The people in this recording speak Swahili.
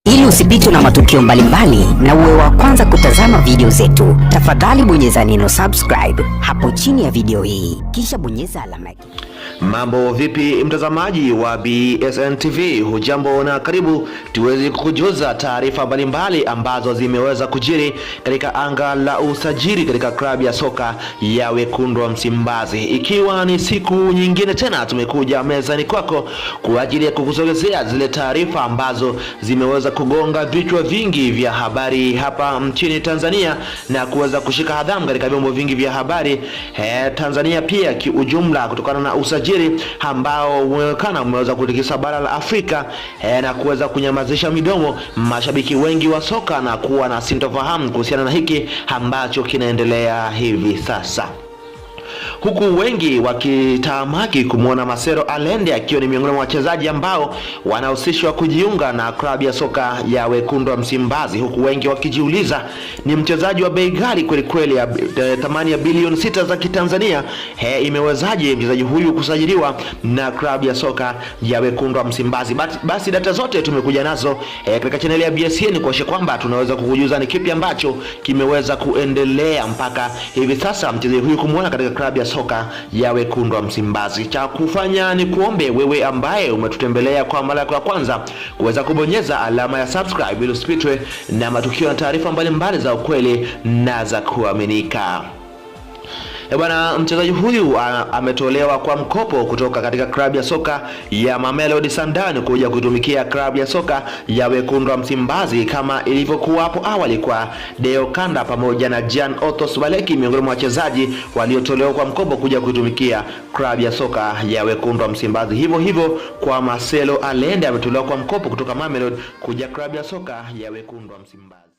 Ili usipitwe na matukio mbalimbali na uwe wa kwanza kutazama video zetu, tafadhali bonyeza neno subscribe hapo chini ya video hii, kisha bonyeza alama ya Mambo vipi mtazamaji wa BSN TV, hujambo na karibu tuweze kukujuza taarifa mbalimbali ambazo zimeweza kujiri katika anga la usajili katika klabu ya soka ya Wekundu wa Msimbazi. Ikiwa ni siku nyingine tena tumekuja mezani kwako kwa ajili ya kukusogezea zile taarifa ambazo zimeweza kugonga vichwa vingi vya habari hapa nchini Tanzania na kuweza kushika hatamu katika vyombo vingi vya habari Tanzania pia kiujumla, kutokana na usajili ambao umeweza kutikisa bara la Afrika na kuweza kunyamazisha midomo mashabiki wengi wa soka na kuwa na sintofahamu kuhusiana na hiki ambacho kinaendelea hivi sasa, huku wengi wakitamaki kumwona Marcelo Allende akiwa ni miongoni mwa wachezaji ambao wanahusishwa kujiunga na klabu ya soka ya Wekundu wa Msimbazi, huku wengi wakijiuliza ni mchezaji wa bei ghali kweli kweli ya thamani ya bilioni 6 za Kitanzania, imewezaje mchezaji huyu kusajiliwa na klabu ya soka ya Wekundu wa Msimbazi? Basi data zote tumekuja nazo katika channel ya BSN kuhakikisha kwamba tunaweza kukujuza ni kipi ambacho kimeweza kuendelea mpaka hivi sasa mchezaji huyu kumwona katika klabu ya soka ya Wekundu wa Msimbazi. Cha kufanya ni kuombe wewe ambaye umetutembelea kwa mara ya kwanza kuweza kubonyeza alama ya subscribe ili usipitwe na matukio na taarifa mbalimbali za ukweli na za kuaminika. Bwana, mchezaji huyu ametolewa kwa mkopo kutoka katika klabu ya soka ya Mamelodi Sundowns kuja kutumikia klabu ya soka ya Wekundu wa Msimbazi kama ilivyokuwa hapo awali kwa Deo Kanda pamoja na Jean Otos Baleki, miongoni mwa wachezaji waliotolewa kwa mkopo kuja kutumikia klabu ya soka ya Wekundu wa Msimbazi. Hivyo hivyo kwa Marcelo Allende ametolewa kwa mkopo kutoka Mamelodi kuja klabu ya soka ya Wekundu wa Msimbazi.